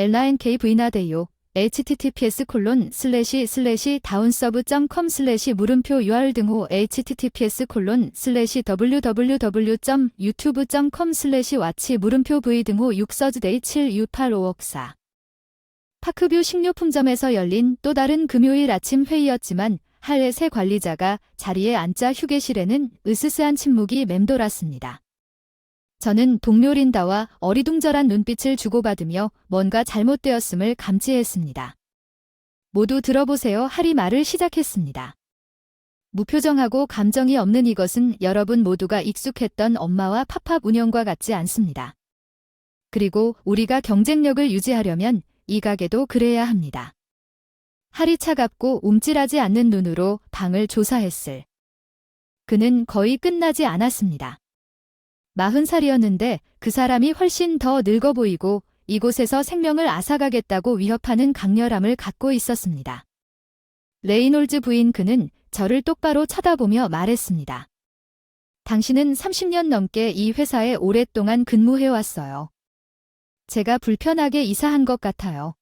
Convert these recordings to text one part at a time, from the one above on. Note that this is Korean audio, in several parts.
LINKV나데요. https://downsub.com/물음표 URL 등호 https://www.youtube.com/ watch 물음표 v 등호 6서즈데이 7685664 파크뷰 식료품점에서 열린 또 다른 금요일 아침 회의였지만 할의 새 관리자가 자리에 앉자 휴게실에는 으스스한 침묵이 맴돌았습니다. 저는 동료 린다와 어리둥절한 눈빛을 주고받으며 뭔가 잘못되었음을 감지했습니다. 모두 들어보세요. 할이 말을 시작했습니다. 무표정하고 감정이 없는 이것은 여러분 모두가 익숙했던 엄마와 팝업 운영과 같지 않습니다. 그리고 우리가 경쟁력을 유지하려면 이 가게도 그래야 합니다. 할이 차갑고 움찔하지 않는 눈으로 방을 조사했을. 그는 거의 끝나지 않았습니다. 40살이었는데 그 사람이 훨씬 더 늙어 보이고 이곳에서 생명을 앗아가겠다고 위협하는 강렬함을 갖고 있었습니다. 레이놀즈 부인 그는 저를 똑바로 쳐다보며 말했습니다. 당신은 30년 넘게 이 회사에 오랫동안 근무해왔어요. 제가 불편하게 이사한 것 같아요.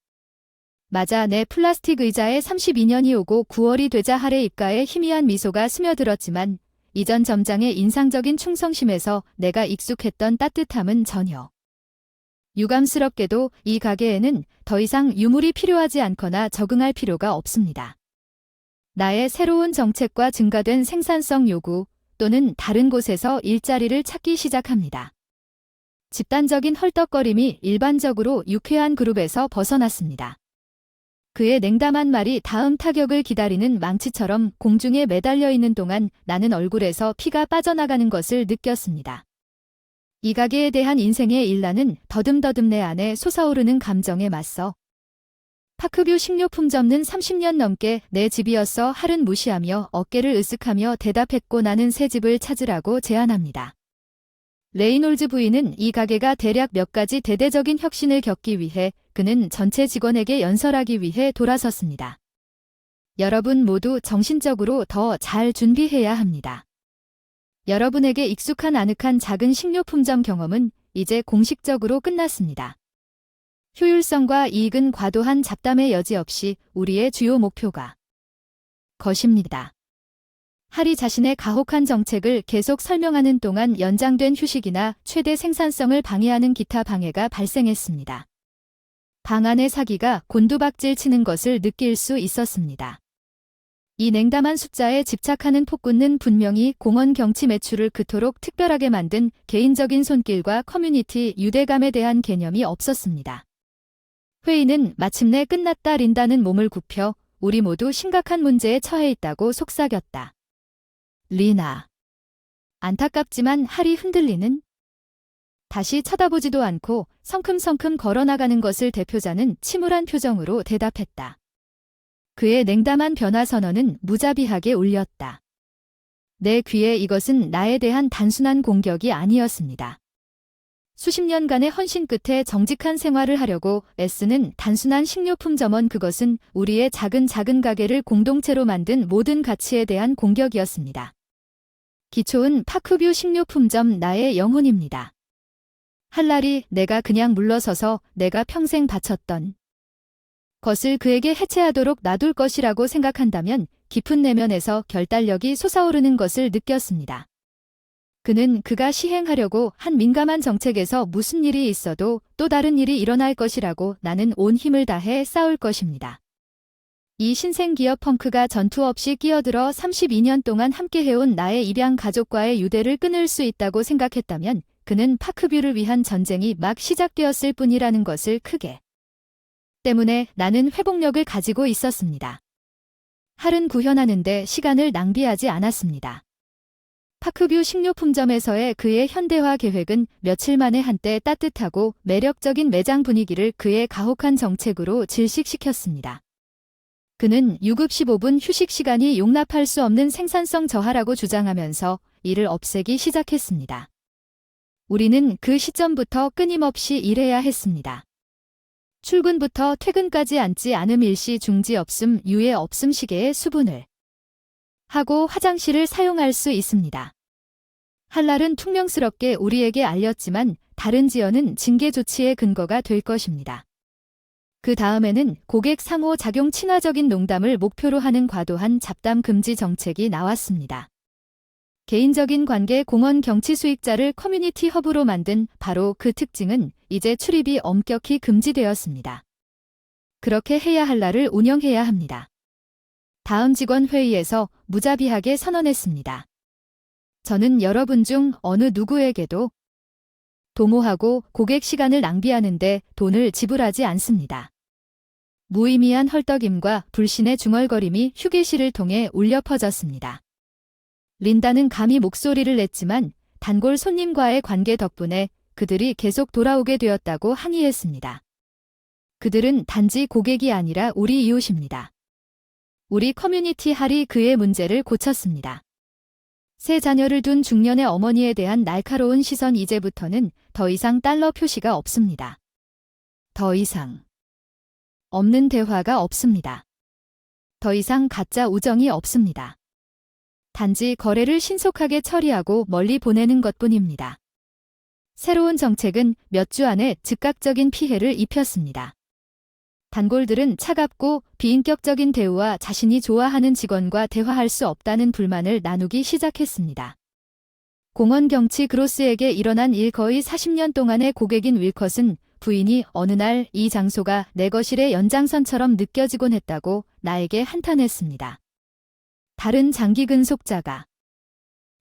맞아, 내 플라스틱 의자에 32년이 오고 9월이 되자 할의 입가에 희미한 미소가 스며들었지만 이전 점장의 인상적인 충성심에서 내가 익숙했던 따뜻함은 전혀. 유감스럽게도 이 가게에는 더 이상 유물이 필요하지 않거나 적응할 필요가 없습니다. 나의 새로운 정책과 증가된 생산성 요구 또는 다른 곳에서 일자리를 찾기 시작합니다. 집단적인 헐떡거림이 일반적으로 유쾌한 그룹에서 벗어났습니다. 그의 냉담한 말이 다음 타격을 기다리는 망치처럼 공중에 매달려 있는 동안 나는 얼굴에서 피가 빠져나가는 것을 느꼈습니다. 이 가게에 대한 인생의 일라는 더듬더듬 내 안에 솟아오르는 감정에 맞서 파크뷰 식료품점은 30년 넘게 내 집이었어. 할은 무시하며 어깨를 으쓱하며 대답했고 나는 새 집을 찾으라고 제안합니다. 레이놀즈 부인은 이 가게가 대략 몇 가지 대대적인 혁신을 겪기 위해 그는 전체 직원에게 연설하기 위해 돌아섰습니다. 여러분 모두 정신적으로 더 잘 준비해야 합니다. 여러분에게 익숙한 아늑한 작은 식료품점 경험은 이제 공식적으로 끝났습니다. 효율성과 이익은 과도한 잡담의 여지 없이 우리의 주요 목표가 것입니다. 할이 자신의 가혹한 정책을 계속 설명하는 동안 연장된 휴식이나 최대 생산성을 방해하는 기타 방해가 발생했습니다. 방 안의 사기가 곤두박질 치는 것을 느낄 수 있었습니다. 이 냉담한 숫자에 집착하는 폭군은 분명히 공원 경치 매출을 그토록 특별하게 만든 개인적인 손길과 커뮤니티 유대감에 대한 개념이 없었습니다. 회의는 마침내 끝났다. 린다는 몸을 굽혀 우리 모두 심각한 문제에 처해 있다고 속삭였다. 리나. 안타깝지만 할이 흔들리는 다시 쳐다보지도 않고 성큼성큼 걸어나가는 것을 대표자는 침울한 표정으로 대답했다. 그의 냉담한 변화 선언은 무자비하게 울렸다. 내 귀에 이것은 나에 대한 단순한 공격이 아니었습니다. 수십 년간의 헌신 끝에 정직한 생활을 하려고 애쓰는 단순한 식료품점원 그것은 우리의 작은 가게를 공동체로 만든 모든 가치에 대한 공격이었습니다. 기초은 파크뷰 식료품점 나의 영혼입니다. 할 날이 내가 그냥 물러서서 내가 평생 바쳤던 것을 그에게 해체하도록 놔둘 것이라고 생각한다면 깊은 내면에서 결단력이 솟아오르는 것을 느꼈습니다. 그는 그가 시행하려고 한 민감한 정책에서 무슨 일이 있어도 또 다른 일이 일어날 것이라고 나는 온 힘을 다해 싸울 것입니다. 이 신생기업 펑크가 전투 없이 끼어들어 32년 동안 함께해온 나의 입양 가족과의 유대를 끊을 수 있다고 생각했다면 그는 파크뷰를 위한 전쟁이 막 시작되었을 뿐이라는 것을 크게 때문에 나는 회복력을 가지고 있었습니다. 할은 구현하는데 시간을 낭비하지 않았습니다. 파크뷰 식료품점에서의 그의 현대화 계획은 며칠 만에 한때 따뜻하고 매력적인 매장 분위기를 그의 가혹한 정책으로 질식시켰습니다. 그는 유급 15분 휴식 시간이 용납할 수 없는 생산성 저하라고 주장하면서 이를 없애기 시작했습니다. 우리는 그 시점부터 끊임없이 일해야 했습니다. 출근부터 퇴근까지 앉지 않음 일시 중지 없음 유예 없음 시계의 수분을 하고 화장실을 사용할 수 있습니다. 할 날은 퉁명스럽게 우리에게 알렸지만 다른 지연은 징계 조치의 근거가 될 것입니다. 그 다음에는 고객 상호작용 친화적인 농담을 목표로 하는 과도한 잡담 금지 정책이 나왔습니다. 개인적인 관계 공헌 경치 수익자를 커뮤니티 허브로 만든 바로 그 특징은 이제 출입이 엄격히 금지되었습니다. 그렇게 해야 할 날을 운영해야 합니다. 다음 직원 회의에서 무자비하게 선언했습니다. 저는 여러분 중 어느 누구에게도 도모하고 고객 시간을 낭비하는데 돈을 지불하지 않습니다. 무의미한 헐떡임과 불신의 중얼거림이 휴게실을 통해 울려 퍼졌습니다. 린다는 감히 목소리를 냈지만 단골 손님과의 관계 덕분에 그들이 계속 돌아오게 되었다고 항의했습니다. 그들은 단지 고객이 아니라 우리 이웃입니다. 우리 커뮤니티 할이 그의 문제를 고쳤습니다. 세 자녀를 둔 중년의 어머니에 대한 날카로운 시선 이제부터는 더 이상 달러 표시가 없습니다. 더 이상 없는 대화가 없습니다. 더 이상 가짜 우정이 없습니다. 단지 거래를 신속하게 처리하고 멀리 보내는 것뿐입니다. 새로운 정책은 몇 주 안에 즉각적인 피해를 입혔습니다. 단골들은 차갑고 비인격적인 대우와 자신이 좋아하는 직원과 대화할 수 없다는 불만을 나누기 시작했습니다. 공헌 경치 그로스에게 일어난 일 거의 40년 동안의 고객인 윌컷은 부인이 어느 날 이 장소가 내 거실의 연장선처럼 느껴지곤 했다고 나에게 한탄했습니다. 다른 장기 근속자가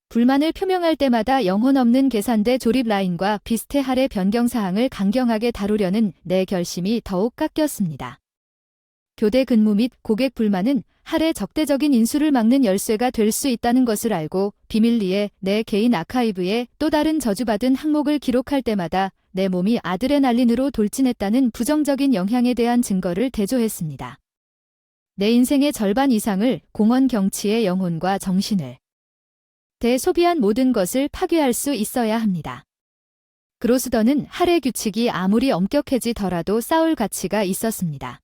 불만을 표명할 때마다 영혼 없는 계산대 조립 라인과 비슷해 할의 변경 사항을 강경하게 다루려는 내 결심이 더욱 깎였습니다. 교대 근무 및 고객 불만은 할의 적대적인 인수를 막는 열쇠가 될 수 있다는 것을 알고 비밀리에 내 개인 아카이브에 또 다른 저주받은 항목을 기록할 때마다 내 몸이 아드레날린으로 돌진했다는 부정적인 영향에 대한 증거를 대조했습니다. 내 인생의 절반 이상을 공헌 경치의 영혼과 정신을 대소비한 모든 것을 파괴할 수 있어야 합니다. 그로스더는 할의 규칙이 아무리 엄격해지더라도 싸울 가치가 있었습니다.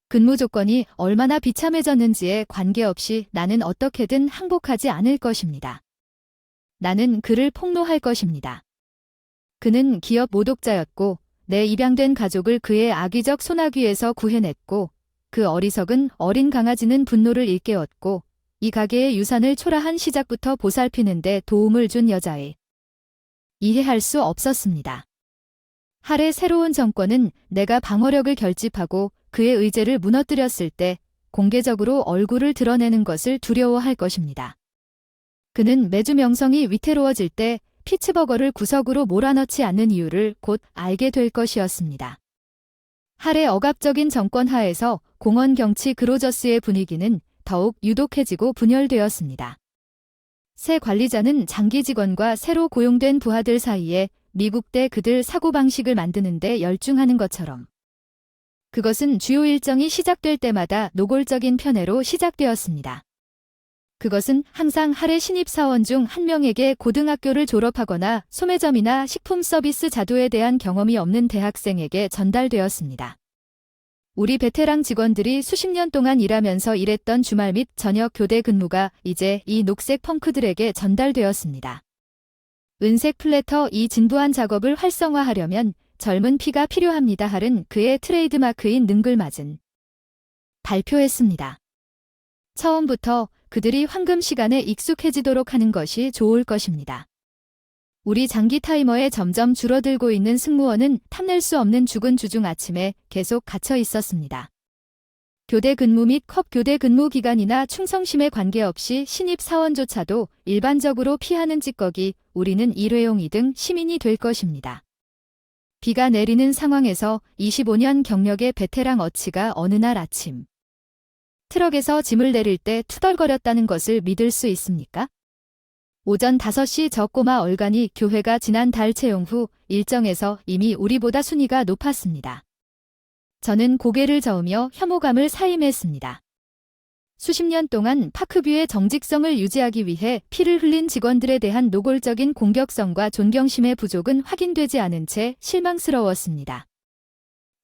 근무 조건이 얼마나 비참해졌는지에 관계없이 나는 어떻게든 항복하지 않을 것입니다. 나는 그를 폭로할 것입니다. 그는 기업 모독자였고 내 입양된 가족을 그의 악의적 소나귀에서 구해냈고 그 어리석은 어린 강아지는 분노를 일깨웠고 이 가게의 유산을 초라한 시작부터 보살피는데 도움을 준 여자애. 이해할 수 없었습니다. 할의 새로운 정권은 내가 방어력을 결집하고 그의 의제를 무너뜨렸을 때 공개적으로 얼굴을 드러내는 것을 두려워할 것입니다. 그는 매주 명성이 위태로워질 때 피츠버거를 구석으로 몰아넣지 않는 이유를 곧 알게 될 것이었습니다. 할의 억압적인 정권 하에서 공헌 경치 그로저스의 분위기는 더욱 유독해지고 분열되었습니다. 새 관리자는 장기 직원과 새로 고용된 부하들 사이에 미국대 그들 사고방식을 만드는 데 열중하는 것처럼 그것은 주요 일정이 시작될 때마다 노골적인 편애로 시작되었습니다. 그것은 항상 할의 신입사원 중 한 명에게 고등학교를 졸업하거나 소매점이나 식품 서비스 자도에 대한 경험이 없는 대학생에게 전달되었습니다. 우리 베테랑 직원들이 수십 년 동안 일하면서 일했던 주말 및 저녁 교대 근무가 이제 이 녹색 펑크들에게 전달되었습니다. 은색 플래터 이 진부한 작업을 활성화하려면 젊은 피가 필요합니다. 할은 그의 트레이드마크인 능글맞은 발표했습니다. 처음부터 그들이 황금 시간에 익숙해지도록 하는 것이 좋을 것입니다. 우리 장기 타이머에 점점 줄어들고 있는 승무원은 탐낼 수 없는 죽은 주중 아침에 계속 갇혀 있었습니다. 교대 근무 및 컵 교대 근무 기간이나 충성심에 관계없이 신입 사원조차도 일반적으로 피하는 찌꺼기, 우리는 일회용 2등 시민이 될 것입니다. 비가 내리는 상황에서 25년 경력의 베테랑 어치가 어느 날 아침 트럭에서 짐을 내릴 때 투덜거렸다는 것을 믿을 수 있습니까? 오전 5시 저 꼬마 얼간이 교회가 지난 달 채용 후 일정에서 이미 우리보다 순위가 높았습니다. 저는 고개를 저으며 혐오감을 사임했습니다. 수십 년 동안 파크뷰의 정직성을 유지하기 위해 피를 흘린 직원들에 대한 노골적인 공격성과 존경심의 부족은 확인되지 않은 채 실망스러웠습니다.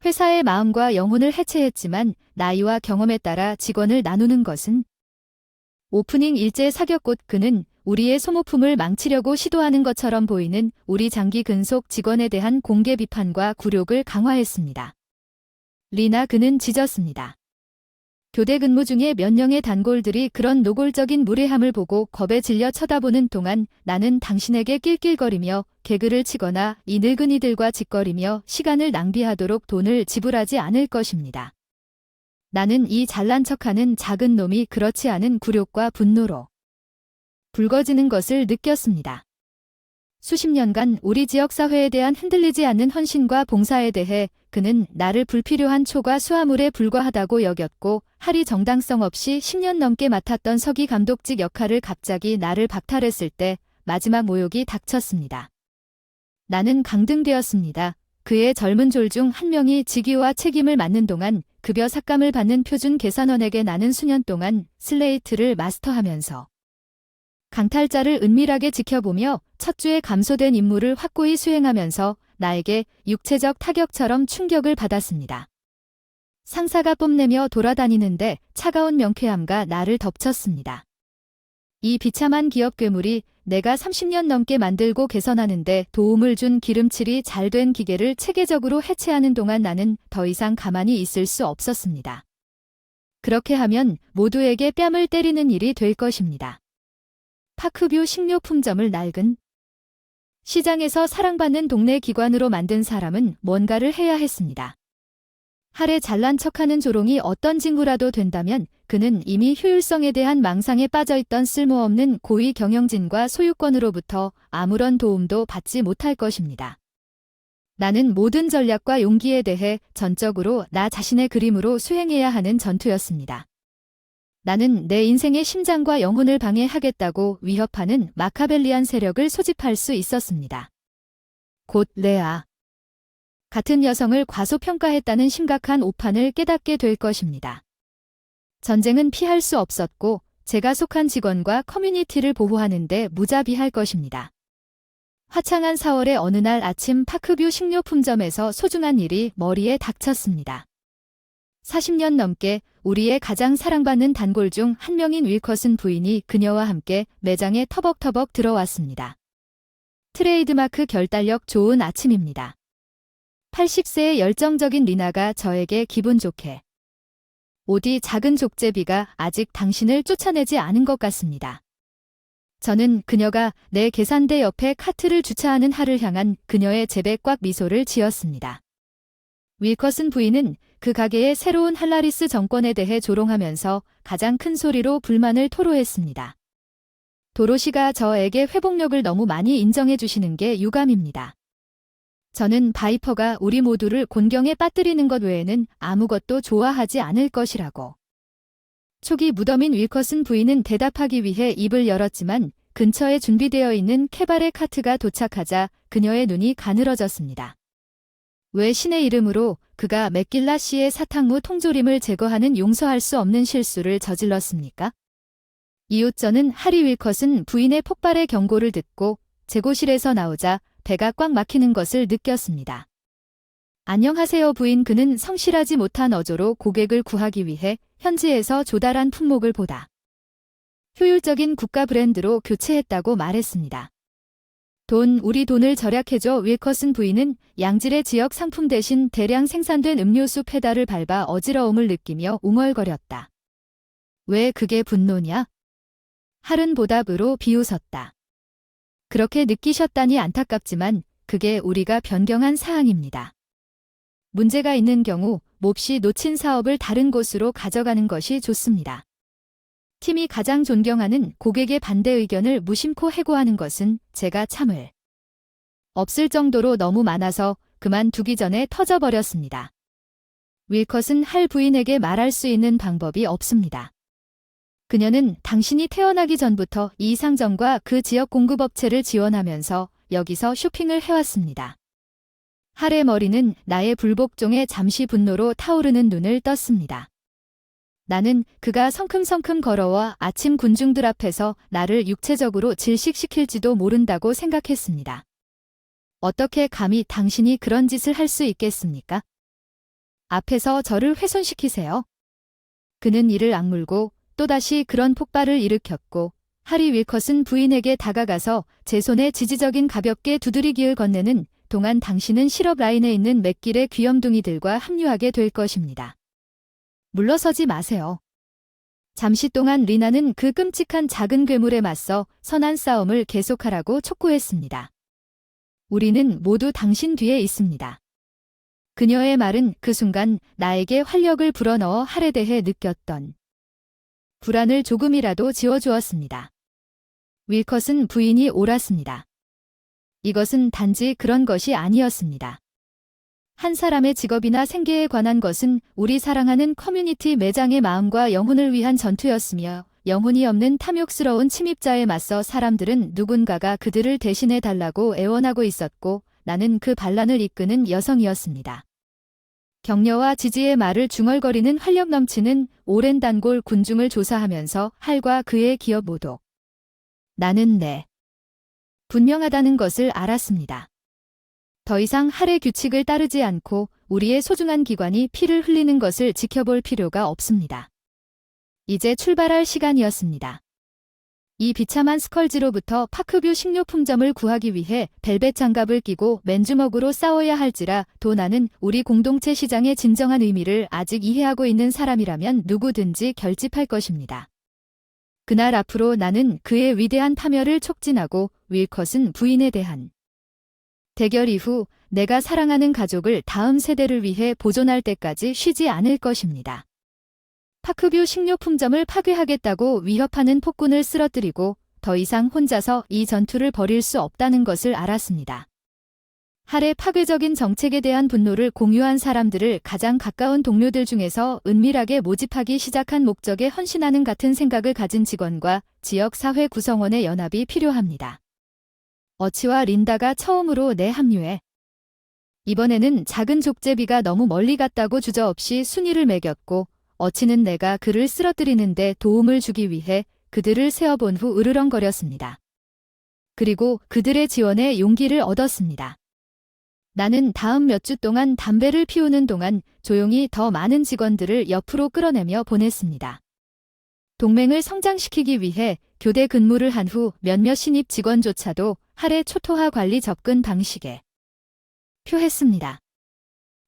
회사의 마음과 영혼을 해체했지만 나이와 경험에 따라 직원을 나누는 것은 오프닝 일제 사격꽃 그는 우리의 소모품을 망치려고 시도하는 것처럼 보이는 우리 장기 근속 직원에 대한 공개 비판과 굴욕을 강화했습니다. 리나 그는 짖었습니다. 교대 근무 중에 몇 명의 단골들이 그런 노골적인 무례함을 보고 겁에 질려 쳐다보는 동안 나는 당신에게 낄낄거리며 개그를 치거나 이 늙은이들과 짓거리며 시간을 낭비하도록 돈을 지불하지 않을 것입니다. 나는 이 잘난 척하는 작은 놈이 그렇지 않은 굴욕과 분노로 붉어지는 것을 느꼈습니다. 수십 년간 우리 지역 사회에 대한 흔들리지 않는 헌신과 봉사에 대해 그는 나를 불필요한 초과 수하물에 불과하다고 여겼고 할이 정당성 없이 10년 넘게 맡았던 서기 감독직 역할을 갑자기 나를 박탈했을 때 마지막 모욕이 닥쳤습니다. 나는 강등되었습니다. 그의 젊은 졸 중 한 명이 직위와 책임을 맡는 동안 급여 삭감을 받는 표준 계산원에게 나는 수년 동안 슬레이트를 마스터하면서 강탈자를 은밀하게 지켜보며 첫 주에 감소된 임무를 확고히 수행하면서 나에게 육체적 타격처럼 충격을 받았습니다. 상사가 뽐내며 돌아다니는데 차가운 명쾌함과 나를 덮쳤습니다. 이 비참한 기업 괴물이 내가 30년 넘게 만들고 개선하는데 도움을 준 기름칠이 잘 된 기계를 체계적으로 해체하는 동안 나는 더 이상 가만히 있을 수 없었습니다. 그렇게 하면 모두에게 뺨을 때리는 일이 될 것입니다. 파크뷰 식료품점을 낡은 시장에서 사랑받는 동네 기관으로 만든 사람은 뭔가를 해야 했습니다. 할에 잘난 척하는 조롱이 어떤 징후라도 된다면 그는 이미 효율성에 대한 망상에 빠져있던 쓸모없는 고위 경영진과 소유권으로부터 아무런 도움도 받지 못할 것입니다. 나는 모든 전략과 용기에 대해 전적으로 나 자신의 그림으로 수행해야 하는 전투였습니다. 나는 내 인생의 심장과 영혼을 방해하겠다고 위협하는 마카벨리안 세력을 소집할 수 있었습니다. 곧 레아 같은 여성을 과소평가했다는 심각한 오판을 깨닫게 될 것입니다. 전쟁은 피할 수 없었고 제가 속한 직원과 커뮤니티를 보호하는 데 무자비할 것입니다. 화창한 4월의 어느 날 아침 파크뷰 식료품점에서 소중한 일이 머리에 닥쳤습니다. 40년 넘게 우리의 가장 사랑받는 단골 중 한 명인 윌커슨 부인이 그녀와 함께 매장에 터벅터벅 들어왔습니다. 트레이드마크 결단력 좋은 아침입니다. 80세의 열정적인 리나가 저에게 기분 좋게 어디 작은 족제비가 아직 당신을 쫓아내지 않은 것 같습니다. 저는 그녀가 내 계산대 옆에 카트를 주차하는 할을 향한 그녀의 제배 꽉 미소를 지었습니다. 윌커슨 부인은 그 가게의 새로운 할라리스 정권에 대해 조롱하면서 가장 큰 소리로 불만을 토로했습니다. 도로시가 저에게 회복력을 너무 많이 인정해 주시는 게 유감입니다. 저는 바이퍼가 우리 모두를 곤경에 빠뜨리는 것 외에는 아무것도 좋아하지 않을 것이라고. 초기 무덤인 윌커슨 부인은 대답하기 위해 입을 열었지만 근처에 준비되어 있는 캐바레 카트가 도착하자 그녀의 눈이 가늘어졌습니다. 왜 신의 이름으로 그가 맥길라 씨의 사탕무 통조림을 제거하는 용서할 수 없는 실수를 저질렀습니까? 이웃 저는 하리 윌컷은 부인의 폭발의 경고를 듣고 재고실에서 나오자 배가 꽉 막히는 것을 느꼈습니다. 안녕하세요 부인. 그는 성실하지 못한 어조로 고객을 구하기 위해 현지에서 조달한 품목을 보다 효율적인 국가 브랜드로 교체했다고 말했습니다. 우리 돈을 절약해줘. 윌커슨 부인은 양질의 지역 상품 대신 대량 생산된 음료수 페달을 밟아 어지러움을 느끼며 웅얼거렸다. 왜 그게 분노냐? 할은 보답으로 비웃었다. 그렇게 느끼셨다니 안타깝지만 그게 우리가 변경한 사항입니다. 문제가 있는 경우 몹시 놓친 사업을 다른 곳으로 가져가는 것이 좋습니다. 팀이 가장 존경하는 고객의 반대 의견을 무심코 해고하는 것은 제가 참을 없을 정도로 너무 많아서 그만두기 전에 터져버렸습니다. 윌컷은 할 부인에게 말할 수 있는 방법이 없습니다. 그녀는 당신이 태어나기 전부터 이 상점과 그 지역 공급업체를 지원하면서 여기서 쇼핑을 해왔습니다. 할의 머리는 나의 불복종에 잠시 분노로 타오르는 눈을 떴습니다. 나는 그가 성큼성큼 걸어와 아침 군중들 앞에서 나를 육체적으로 질식시킬지도 모른다고 생각했습니다. 어떻게 감히 당신이 그런 짓을 할 수 있겠습니까? 앞에서 저를 훼손시키세요. 그는 이를 악물고 또다시 그런 폭발을 일으켰고 하리 윌컷은 부인에게 다가가서 제 손에 지지적인 가볍게 두드리기를 건네는 동안 당신은 실업 라인에 있는 맥길의 귀염둥이들과 합류하게 될 것입니다. 물러서지 마세요. 잠시 동안 리나는 그 끔찍한 작은 괴물에 맞서 선한 싸움을 계속하라고 촉구했습니다. 우리는 모두 당신 뒤에 있습니다. 그녀의 말은 그 순간 나에게 활력을 불어넣어 할에 대해 느꼈던 불안을 조금이라도 지워주었습니다. 윌컷은 부인이 옳았습니다. 이것은 단지 그런 것이 아니었습니다. 한 사람의 직업이나 생계에 관한 것은 우리 사랑하는 커뮤니티 매장의 마음과 영혼을 위한 전투였으며 영혼이 없는 탐욕스러운 침입자에 맞서 사람들은 누군가가 그들을 대신해 달라고 애원하고 있었고 나는 그 반란을 이끄는 여성이었습니다. 격려와 지지의 말을 중얼거리는 활력 넘치는 오랜 단골 군중을 조사하면서 할과 그의 기업 모두 나는 분명하다는 것을 알았습니다. 더 이상 할의 규칙을 따르지 않고 우리의 소중한 기관이 피를 흘리는 것을 지켜볼 필요가 없습니다. 이제 출발할 시간이었습니다. 이 비참한 스컬지로부터 파크뷰 식료품점을 구하기 위해 벨벳 장갑을 끼고 맨주먹으로 싸워야 할지라 도 나는 우리 공동체 시장의 진정한 의미를 아직 이해하고 있는 사람이라면 누구든지 결집할 것입니다. 그날 앞으로 나는 그의 위대한 파멸을 촉진하고 윌컷은 부인에 대한 대결 이후 내가 사랑하는 가족을 다음 세대를 위해 보존할 때까지 쉬지 않을 것입니다. 파크뷰 식료품점을 파괴하겠다고 위협하는 폭군을 쓰러뜨리고 더 이상 혼자서 이 전투를 벌일 수 없다는 것을 알았습니다. 할의 파괴적인 정책에 대한 분노를 공유한 사람들을 가장 가까운 동료들 중에서 은밀하게 모집하기 시작한 목적에 헌신하는 같은 생각을 가진 직원과 지역 사회 구성원의 연합이 필요합니다. 어치와 린다가 처음으로 내 합류해 이번에는 작은 족제비가 너무 멀리 갔다고 주저없이 순위를 매겼고 어치는 내가 그를 쓰러뜨리는데 도움을 주기 위해 그들을 세어본 후 으르렁거렸습니다. 그리고 그들의 지원에 용기를 얻었습니다. 나는 다음 몇 주 동안 담배를 피우는 동안 조용히 더 많은 직원들을 옆으로 끌어내며 보냈습니다. 동맹을 성장시키기 위해 교대 근무를 한 후 몇몇 신입 직원조차도 할의 초토화 관리 접근 방식에 표했습니다.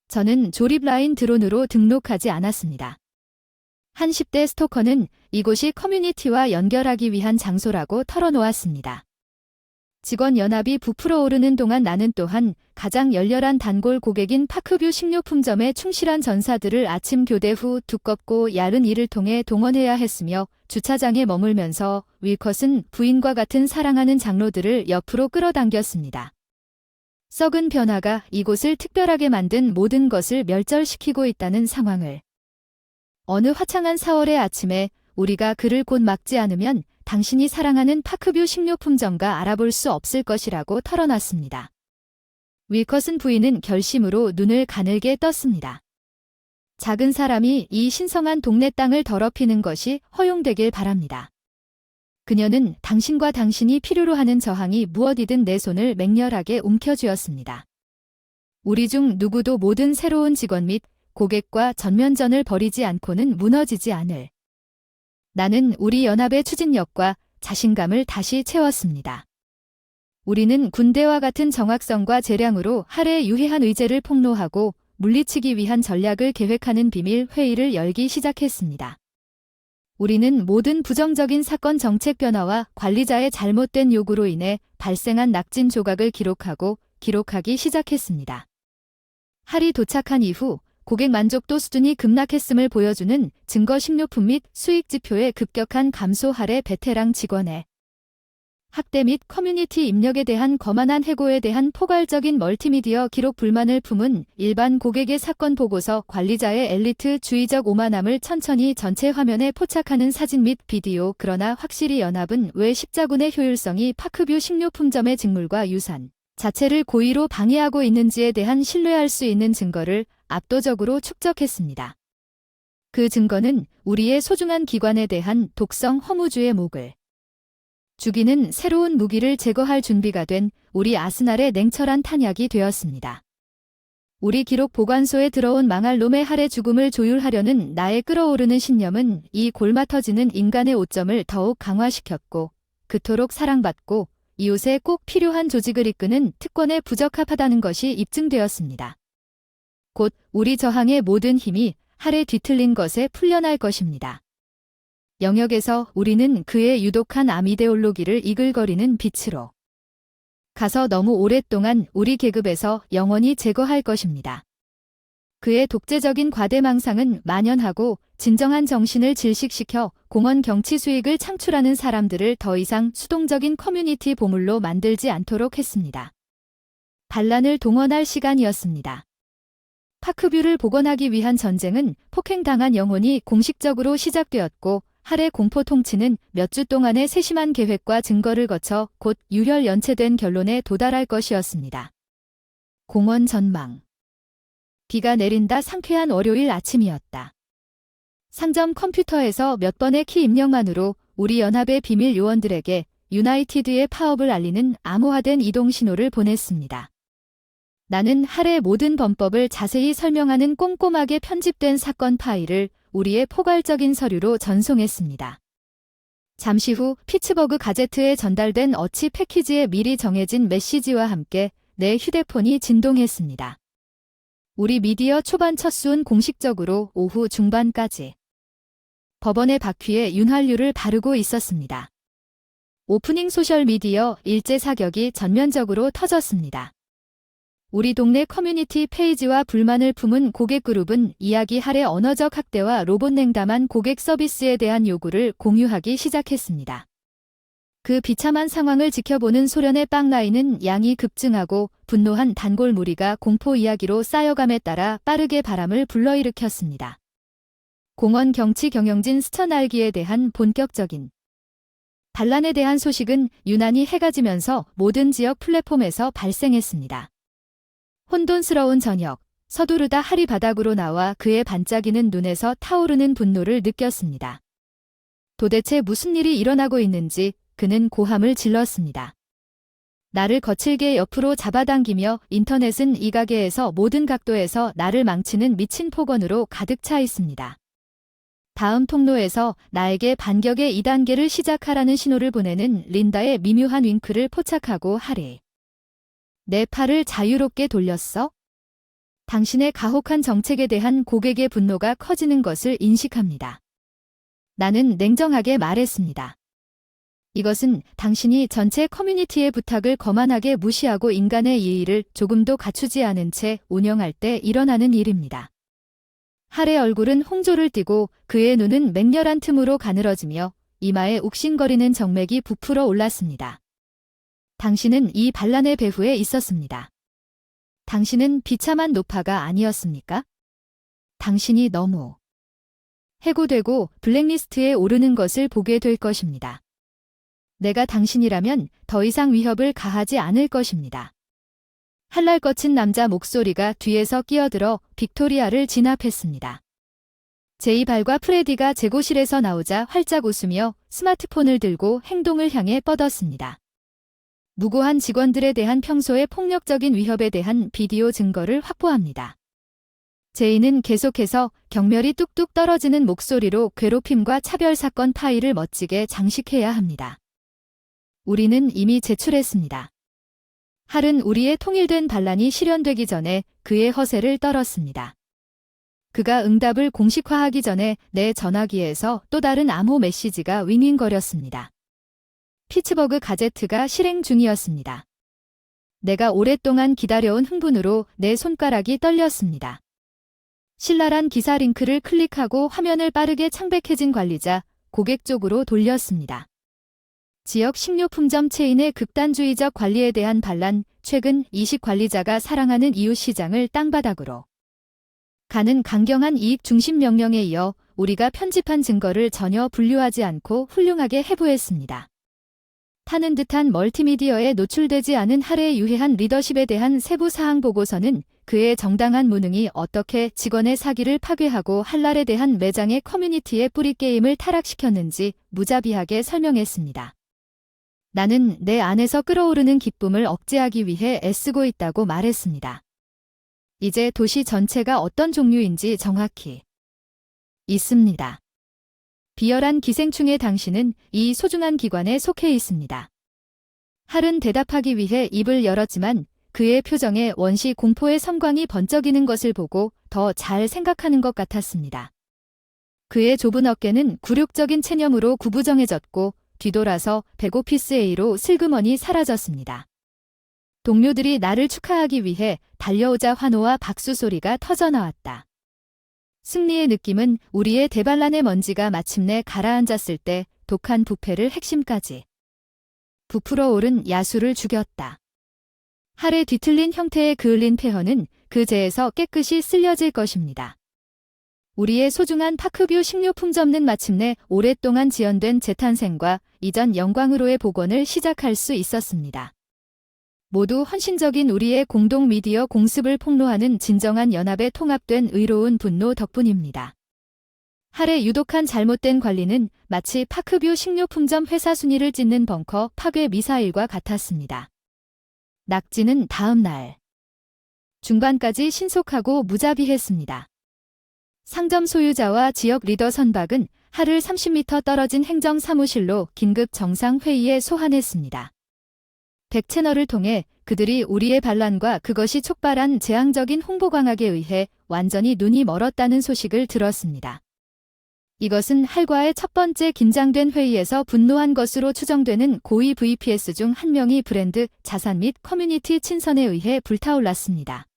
저는 조립 라인 드론으로 등록하지 않았습니다. 한 10대 스토커는 이곳이 커뮤니티와 연결하기 위한 장소라고 털어놓았습니다. 직원 연합이 부풀어 오르는 동안 나는 또한 가장 열렬한 단골 고객인 파크뷰 식료품점의 충실한 전사들을 아침 교대 후 두껍고 얇은 일을 통해 동원해야 했으며 주차장에 머물면서 윌컷은 부인과 같은 사랑하는 장로들을 옆으로 끌어당겼습니다. 썩은 변화가 이곳을 특별하게 만든 모든 것을 멸절시키고 있다는 상황을 어느 화창한 4월의 아침에 우리가 그를 곧 막지 않으면 당신이 사랑하는 파크뷰 식료품점가 알아볼 수 없을 것이라고 털어놨습니다. 윌컷은 부인은 결심으로 눈을 가늘게 떴습니다. 작은 사람이 이 신성한 동네 땅을 더럽히는 것이 허용되길 바랍니다. 그녀는 당신과 당신이 필요로 하는 저항이 무엇이든 내 손을 맹렬하게 움켜쥐었습니다. 우리 중 누구도 모든 새로운 직원 및 고객과 전면전을 벌이지 않고는 무너지지 않을. 나는 우리 연합의 추진력과 자신감을 다시 채웠습니다. 우리는 군대와 같은 정확성과 재량으로 할의 유해한 의제를 폭로하고 물리치기 위한 전략을 계획하는 비밀 회의를 열기 시작했습니다. 우리는 모든 부정적인 사건 정책 변화와 관리자의 잘못된 요구로 인해 발생한 낙진 조각을 기록하기 시작했습니다. 할이 도착한 이후 고객 만족도 수준이 급락했음을 보여주는 증거 식료품 및 수익 지표의 급격한 감소 할의 베테랑 직원의 학대 및 커뮤니티 입력에 대한 거만한 해고에 대한 포괄적인 멀티미디어 기록 불만을 품은 일반 고객의 사건 보고서 관리자의 엘리트 주의적 오만함을 천천히 전체 화면에 포착하는 사진 및 비디오. 그러나 확실히 연합은 왜 십자군의 효율성이 파크뷰 식료품점의 직물과 유산 자체를 고의로 방해하고 있는지에 대한 신뢰할 수 있는 증거를 압도적으로 축적했습니다. 그 증거는 우리의 소중한 기관에 대한 독성 허무주의 목을 죽이는 새로운 무기를 제거할 준비가 된 우리 아스날의 냉철한 탄약이 되었습니다. 우리 기록 보관소에 들어온 망할 놈의 할의 죽음을 조율하려는 나의 끓어오르는 신념은 이 골마 터지는 인간의 오점을 더욱 강화시켰고 그토록 사랑받고 이웃에 꼭 필요한 조직을 이끄는 특권에 부적합하다는 것이 입증되었습니다. 곧 우리 저항의 모든 힘이 할에 뒤틀린 것에 풀려날 것입니다. 영역에서 우리는 그의 유독한 암이데올로기를 이글거리는 빛으로 가서 너무 오랫동안 우리 계급에서 영원히 제거할 것입니다. 그의 독재적인 과대망상은 만연하고 진정한 정신을 질식시켜 공헌 정치 수익을 창출하는 사람들을 더 이상 수동적인 커뮤니티 보물로 만들지 않도록 했습니다. 반란을 동원할 시간이었습니다. 파크뷰를 복원하기 위한 전쟁은 폭행당한 영혼이 공식적으로 시작되었고 할의 공포 통치는 몇 주 동안의 세심한 계획과 증거를 거쳐 곧 유혈 연체된 결론에 도달할 것이었습니다. 공원 전망. 비가 내린다. 상쾌한 월요일 아침이었다. 상점 컴퓨터에서 몇 번의 키 입력만으로 우리 연합의 비밀 요원들에게 유나이티드의 파업을 알리는 암호화된 이동 신호를 보냈습니다. 나는 할의 모든 범법을 자세히 설명하는 꼼꼼하게 편집된 사건 파일을 우리의 포괄적인 서류로 전송했습니다. 잠시 후 피츠버그 가제트에 전달된 어치 패키지에 미리 정해진 메시지와 함께 내 휴대폰이 진동했습니다. 우리 미디어 초반 첫 수은 공식적으로 오후 중반까지 법원의 바퀴에 윤활유를 바르고 있었습니다. 오프닝 소셜미디어 일제 사격이 전면적으로 터졌습니다. 우리 동네 커뮤니티 페이지와 불만을 품은 고객 그룹은 이야기 할의 언어적 학대와 로봇 냉담한 고객 서비스에 대한 요구를 공유하기 시작했습니다. 그 비참한 상황을 지켜보는 소련의 빵라인은 양이 급증하고 분노한 단골 무리가 공포 이야기로 쌓여감에 따라 빠르게 바람을 불러일으켰습니다. 공원 경치 경영진 스쳐날기에 대한 본격적인 반란에 대한 소식은 유난히 해가 지면서 모든 지역 플랫폼에서 발생했습니다. 혼돈스러운 저녁, 서두르다 할이 바닥으로 나와 그의 반짝이는 눈에서 타오르는 분노를 느꼈습니다. 도대체 무슨 일이 일어나고 있는지 그는 고함을 질렀습니다. 나를 거칠게 옆으로 잡아당기며 인터넷은 이 가게에서 모든 각도에서 나를 망치는 미친 폭언으로 가득 차 있습니다. 다음 통로에서 나에게 반격의 2단계를 시작하라는 신호를 보내는 린다의 미묘한 윙크를 포착하고 하리. 내 팔을 자유롭게 돌렸어? 당신의 가혹한 정책에 대한 고객의 분노가 커지는 것을 인식합니다. 나는 냉정하게 말했습니다. 이것은 당신이 전체 커뮤니티의 부탁을 거만하게 무시하고 인간의 예의를 조금도 갖추지 않은 채 운영할 때 일어나는 일입니다. 할의 얼굴은 홍조를 띠고 그의 눈은 맹렬한 틈으로 가늘어지며 이마에 욱신거리는 정맥이 부풀어 올랐습니다. 당신은 이 반란의 배후에 있었습니다. 당신은 비참한 노파가 아니었습니까? 당신이 너무 해고되고 블랙리스트에 오르는 것을 보게 될 것입니다. 내가 당신이라면 더 이상 위협을 가하지 않을 것입니다. 한랄 거친 남자 목소리가 뒤에서 끼어들어 빅토리아를 진압했습니다. 제이발과 프레디가 재고실에서 나오자 활짝 웃으며 스마트폰을 들고 행동을 향해 뻗었습니다. 무고한 직원들에 대한 평소의 폭력적인 위협에 대한 비디오 증거를 확보합니다. 제이는 계속해서 경멸이 뚝뚝 떨어지는 목소리로 괴롭힘과 차별 사건 파일을 멋지게 장식해야 합니다. 우리는 이미 제출했습니다. 할은 우리의 통일된 반란이 실현되기 전에 그의 허세를 떨었습니다. 그가 응답을 공식화하기 전에 내 전화기에서 또 다른 암호 메시지가 윙윙거렸습니다. 피츠버그 가제트가 실행 중이었습니다. 내가 오랫동안 기다려온 흥분으로 내 손가락이 떨렸습니다. 신랄한 기사 링크를 클릭하고 화면을 빠르게 창백해진 관리자, 고객 쪽으로 돌렸습니다. 지역 식료품점 체인의 극단주의적 관리에 대한 반란, 최근 이식 관리자가 사랑하는 이웃 시장을 땅바닥으로 가는 강경한 이익 중심 명령에 이어 우리가 편집한 증거를 전혀 분류하지 않고 훌륭하게 해부했습니다. 타는 듯한 멀티미디어에 노출되지 않은 할의 유해한 리더십에 대한 세부 사항 보고서는 그의 정당한 무능이 어떻게 직원의 사기를 파괴하고 한랄에 대한 매장의 커뮤니티의 뿌리게임을 타락시켰는지 무자비하게 설명했습니다. 나는 내 안에서 끓어오르는 기쁨을 억제하기 위해 애쓰고 있다고 말했습니다. 이제 도시 전체가 어떤 종류인지 정확히 있습니다. 비열한 기생충의 당신은 이 소중한 기관에 속해 있습니다. 할은 대답하기 위해 입을 열었지만 그의 표정에 원시 공포의 섬광이 번쩍이는 것을 보고 더 잘 생각하는 것 같았습니다. 그의 좁은 어깨는 굴욕적인 체념으로 구부정해졌고 뒤돌아서 백오피스 A로 슬그머니 사라졌습니다. 동료들이 나를 축하하기 위해 달려오자 환호와 박수 소리가 터져나왔다. 승리의 느낌은 우리의 대반란의 먼지가 마침내 가라앉았을 때 독한 부패를 핵심까지 부풀어 오른 야수를 죽였다. 할의 뒤틀린 형태의 그을린 폐허는 그 재에서 깨끗이 쓸려질 것입니다. 우리의 소중한 파크뷰 식료품점은 마침내 오랫동안 지연된 재탄생과 이전 영광으로의 복원을 시작할 수 있었습니다. 모두 헌신적인 우리의 공동 미디어 공습을 폭로하는 진정한 연합에 통합된 의로운 분노 덕분입니다. 할의 유독한 잘못된 관리는 마치 파크뷰 식료품점 회사 순위를 찢는 벙커 파괴 미사일과 같았습니다. 낙지는 다음 날 중반까지 신속하고 무자비했습니다. 상점 소유자와 지역 리더 선박은 할을 30m 떨어진 행정사무실로 긴급 정상회의에 소환했습니다. 100채널을 통해 그들이 우리의 반란과 그것이 촉발한 재앙적인 홍보 광학에 의해 완전히 눈이 멀었다는 소식을 들었습니다. 이것은 할과의 첫 번째 긴장된 회의에서 분노한 것으로 추정되는 고위 VPS 중 한 명이 브랜드, 자산 및 커뮤니티 친선에 의해 불타올랐습니다.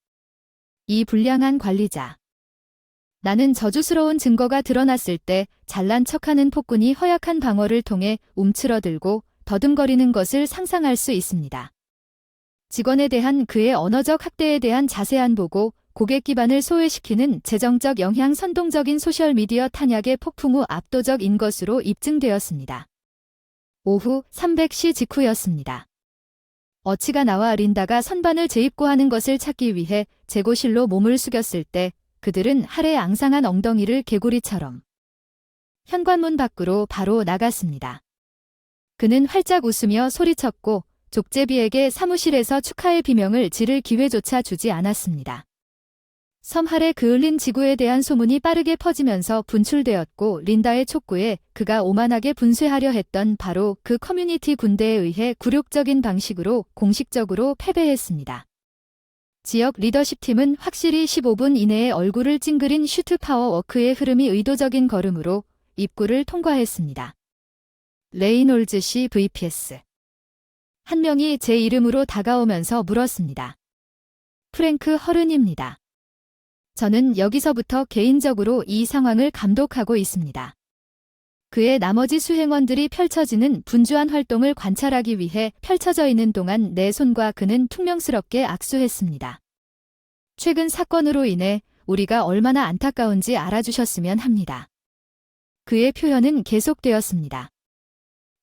이 불량한 관리자. 나는 저주스러운 증거가 드러났을 때 잘난 척하는 폭군이 허약한 방어를 통해 움츠러들고 더듬거리는 것을 상상할 수 있습니다. 직원에 대한 그의 언어적 학대에 대한 자세한 보고, 고객 기반을 소외시키는 재정적 영향 선동적인 소셜미디어 탄약의 폭풍 후 압도적인 것으로 입증되었습니다. 오후 300시 직후였습니다. 어치가 나와 린다가 선반을 재입고하는 것을 찾기 위해 재고실로 몸을 숙였을 때 그들은 할의 앙상한 엉덩이를 개구리처럼 현관문 밖으로 바로 나갔습니다. 그는 활짝 웃으며 소리쳤고 족제비에게 사무실에서 축하의 비명을 지를 기회조차 주지 않았습니다. 섬 할의 그을린 지구에 대한 소문이 빠르게 퍼지면서 분출되었고 린다의 촉구에 그가 오만하게 분쇄하려 했던 바로 그 커뮤니티 군대에 의해 굴욕적인 방식으로 공식적으로 패배했습니다. 지역 리더십 팀은 확실히 15분 이내에 얼굴을 찡그린 슈트 파워 워크의 흐름이 의도적인 걸음으로 입구를 통과했습니다. 레이놀즈 씨 VPS. 한 명이 제 이름으로 다가오면서 물었습니다. 프랭크 허른입니다. 저는 여기서부터 개인적으로 이 상황을 감독하고 있습니다. 그의 나머지 수행원들이 펼쳐지는 분주한 활동을 관찰하기 위해 펼쳐져 있는 동안 내 손과 그는 퉁명스럽게 악수했습니다. 최근 사건으로 인해 우리가 얼마나 안타까운지 알아주셨으면 합니다. 그의 표현은 계속되었습니다.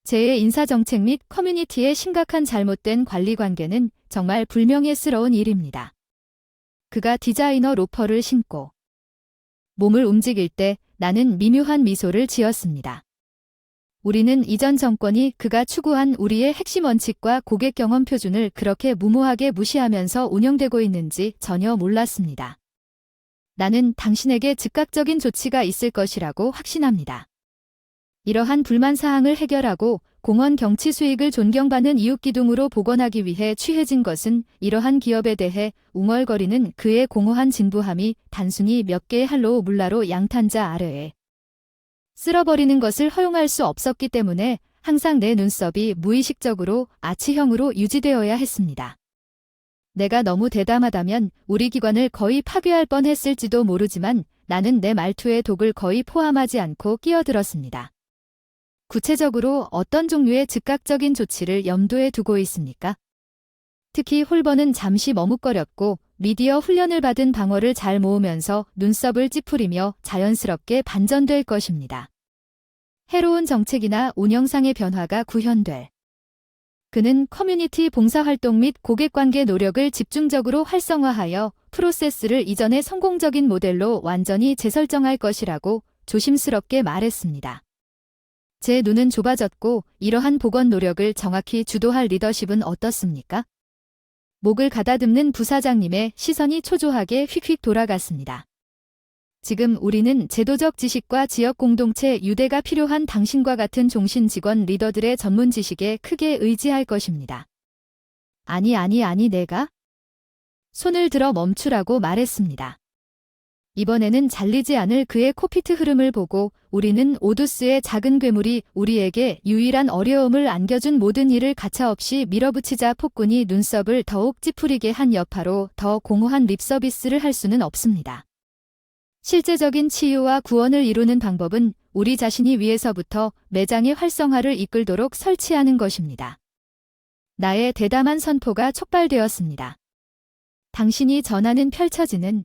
제 인사정책 및 커뮤니티의 심각한 잘못된 관리 관계는 정말 불명예스러운 일입니다. 그가 디자이너 로퍼를 신고 몸을 움직일 때 나는 미묘한 미소를 지었습니다. 우리는 이전 정권이 그가 추구한 우리의 핵심 원칙과 고객 경험 표준을 그렇게 무모하게 무시하면서 운영되고 있는지 전혀 몰랐습니다. 나는 당신에게 즉각적인 조치가 있을 것이라고 확신합니다. 이러한 불만 사항을 해결하고 공원 경치 수익을 존경받는 이웃기둥으로 복원하기 위해 취해진 것은 이러한 기업에 대해 웅얼거리는 그의 공허한 진부함이 단순히 몇 개의 할로우 물라로 양탄자 아래에 쓸어버리는 것을 허용할 수 없었기 때문에 항상 내 눈썹이 무의식적으로 아치형으로 유지되어야 했습니다. 내가 너무 대담하다면 우리 기관을 거의 파괴할 뻔했을지도 모르지만 나는 내 말투의 독을 거의 포함하지 않고 끼어들었습니다. 구체적으로 어떤 종류의 즉각적인 조치를 염두에 두고 있습니까? 특히 홀버는 잠시 머뭇거렸고 미디어 훈련을 받은 방어를 잘 모으면서 눈썹을 찌푸리며 자연스럽게 반전될 것입니다. 해로운 정책이나 운영상의 변화가 구현될. 그는 커뮤니티 봉사활동 및 고객관계 노력을 집중적으로 활성화하여 프로세스를 이전의 성공적인 모델로 완전히 재설정할 것이라고 조심스럽게 말했습니다. 제 눈은 좁아졌고 이러한 복원 노력을 정확히 주도할 리더십은 어떻습니까? 목을 가다듬는 부사장님의 시선이 초조하게 휙휙 돌아갔습니다. 지금 우리는 제도적 지식과 지역 공동체 유대가 필요한 당신과 같은 종신 직원 리더들의 전문 지식에 크게 의지할 것입니다. 아니, 내가? 손을 들어 멈추라고 말했습니다. 이번에는 잘리지 않을 그의 코피트 흐름을 보고 우리는 오두스의 작은 괴물이 우리에게 유일한 어려움을 안겨준 모든 일을 가차없이 밀어붙이자 폭군이 눈썹을 더욱 찌푸리게 한 여파로 더 공허한 립서비스를 할 수는 없습니다. 실제적인 치유와 구원을 이루는 방법은 우리 자신이 위에서부터 매장의 활성화를 이끌도록 설치하는 것입니다. 나의 대담한 선포가 촉발되었습니다. 당신이 전하는 펼쳐지는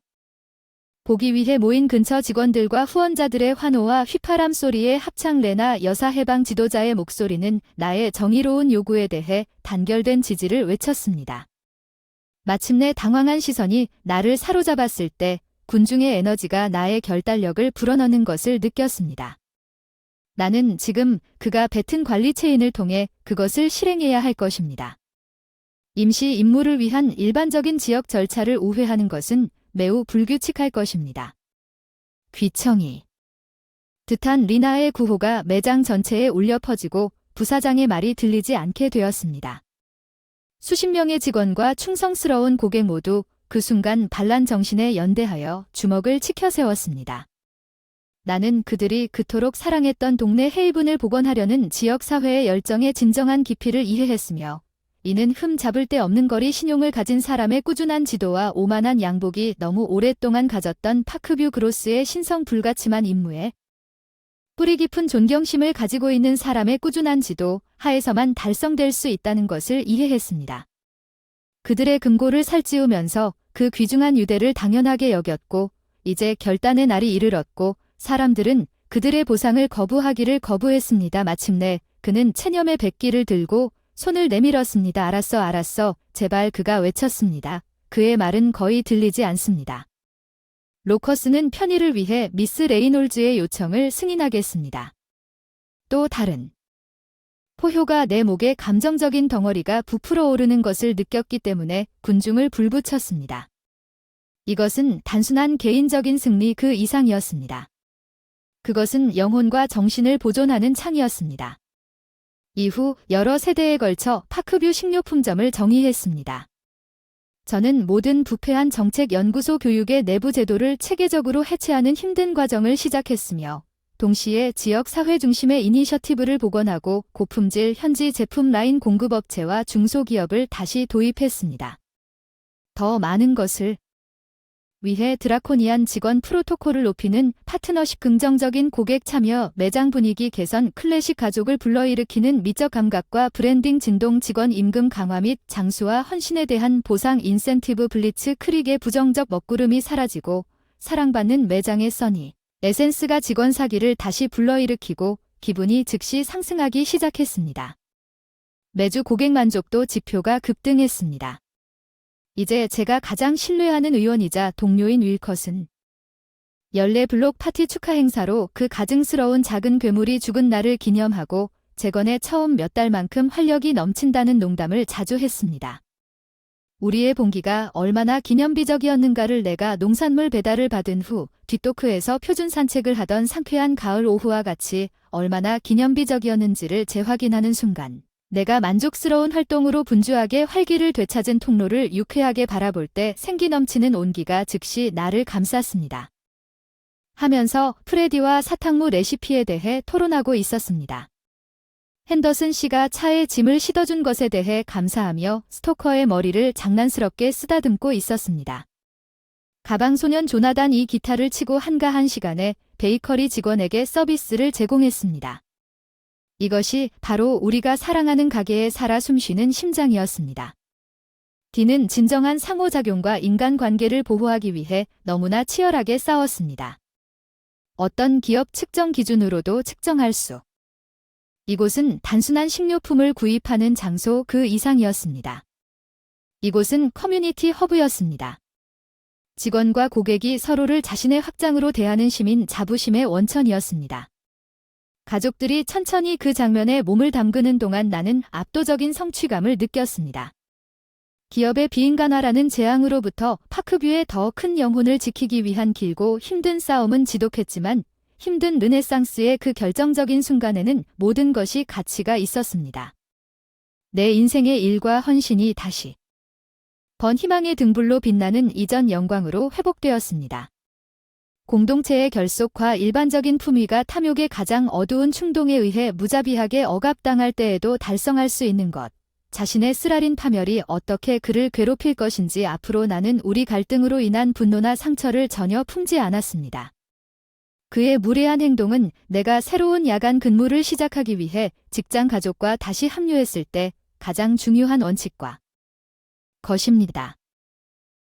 보기 위해 모인 근처 직원들과 후원자들의 환호와 휘파람 소리에 합창 레나 여사 해방 지도자의 목소리는 나의 정의로운 요구에 대해 단결된 지지를 외쳤습니다. 마침내 당황한 시선이 나를 사로잡았을 때 군중의 에너지가 나의 결단력을 불어넣는 것을 느꼈습니다. 나는 지금 그가 뱉은 관리 체인을 통해 그것을 실행해야 할 것입니다. 임시 임무를 위한 일반적인 지역 절차를 우회하는 것은 매우 불규칙할 것입니다. 귀청이 듯한 리나의 구호가 매장 전체에 울려 퍼지고 부사장의 말이 들리지 않게 되었습니다. 수십 명의 직원과 충성스러운 고객 모두 그 순간 반란 정신에 연대하여 주먹을 치켜 세웠습니다. 나는 그들이 그토록 사랑했던 동네 헤이븐을 복원하려는 지역사회의 열정의 진정한 깊이를 이해했으며 이는 흠 잡을 데 없는 거리 신용을 가진 사람의 꾸준한 지도와 오만한 양복이 너무 오랫동안 가졌던 파크뷰 그로스의 신성 불가침한 임무에 뿌리 깊은 존경심을 가지고 있는 사람의 꾸준한 지도 하에서만 달성될 수 있다는 것을 이해했습니다. 그들의 금고를 살찌우면서 그 귀중한 유대를 당연하게 여겼고 이제 결단의 날이 이르렀고 사람들은 그들의 보상을 거부하기를 거부했습니다. 마침내 그는 체념의 백기를 들고 손을 내밀었습니다. 알았어. 제발 그가 외쳤습니다. 그의 말은 거의 들리지 않습니다. 로커스는 편의를 위해 미스 레이놀즈의 요청을 승인하겠습니다. 또 다른 포효가 내 목에 감정적인 덩어리가 부풀어 오르는 것을 느꼈기 때문에 군중을 불붙였습니다. 이것은 단순한 개인적인 승리 그 이상이었습니다. 그것은 영혼과 정신을 보존하는 창이었습니다. 이후 여러 세대에 걸쳐 파크뷰 식료품점을 정의했습니다. 저는 모든 부패한 정책연구소 교육의 내부 제도를 체계적으로 해체하는 힘든 과정을 시작했으며 동시에 지역 사회 중심의 이니셔티브를 복원하고 고품질 현지 제품 라인 공급업체와 중소기업을 다시 도입했습니다. 더 많은 것을 위해 드라코니안 직원 프로토콜을 높이는 파트너십 긍정적인 고객 참여 매장 분위기 개선 클래식 가족을 불러일으키는 미적 감각과 브랜딩 진동 직원 임금 강화 및 장수와 헌신에 대한 보상 인센티브 블리츠 크릭의 부정적 먹구름이 사라지고 사랑받는 매장의 써니 에센스가 직원 사기를 다시 불러일으키고 기분이 즉시 상승하기 시작했습니다. 매주 고객 만족도 지표가 급등했습니다. 이제 제가 가장 신뢰하는 의원이자 동료인 윌컷은 연례 블록 파티 축하 행사로 그 가증스러운 작은 괴물이 죽은 날을 기념하고 재건에 처음 몇 달만큼 활력이 넘친다는 농담을 자주 했습니다. 우리의 봉기가 얼마나 기념비적이었는가를 내가 농산물 배달을 받은 후 뒷도크에서 표준 산책을 하던 상쾌한 가을 오후와 같이 얼마나 기념비적이었는지를 재확인하는 순간 내가 만족스러운 활동으로 분주하게 활기를 되찾은 통로를 유쾌하게 바라볼 때 생기 넘치는 온기가 즉시 나를 감쌌습니다. 하면서 프레디와 사탕무 레시피에 대해 토론하고 있었습니다. 핸더슨 씨가 차에 짐을 싣어준 것에 대해 감사하며 스토커의 머리를 장난스럽게 쓰다듬고 있었습니다. 가방소년 조나단 이 기타를 치고 한가한 시간에 베이커리 직원에게 서비스를 제공했습니다. 이것이 바로 우리가 사랑하는 가게에 살아 숨쉬는 심장이었습니다. 디는 진정한 상호작용과 인간관계를 보호하기 위해 너무나 치열하게 싸웠습니다. 어떤 기업 측정 기준으로도 측정할 수. 이곳은 단순한 식료품을 구입하는 장소 그 이상이었습니다. 이곳은 커뮤니티 허브였습니다. 직원과 고객이 서로를 자신의 확장으로 대하는 시민 자부심의 원천이었습니다. 가족들이 천천히 그 장면에 몸을 담그는 동안 나는 압도적인 성취감을 느꼈습니다. 기업의 비인간화라는 재앙으로부터 파크뷰의 더 큰 영혼을 지키기 위한 길고 힘든 싸움은 지독했지만 힘든 르네상스의 그 결정적인 순간에는 모든 것이 가치가 있었습니다. 내 인생의 일과 헌신이 다시 번 희망의 등불로 빛나는 이전 영광으로 회복되었습니다. 공동체의 결속과 일반적인 품위가 탐욕의 가장 어두운 충동에 의해 무자비하게 억압당할 때에도 달성할 수 있는 것. 자신의 쓰라린 파멸이 어떻게 그를 괴롭힐 것인지 앞으로 나는 우리 갈등으로 인한 분노나 상처를 전혀 품지 않았습니다. 그의 무례한 행동은 내가 새로운 야간 근무를 시작하기 위해 직장 가족과 다시 합류했을 때 가장 중요한 원칙과 것입니다.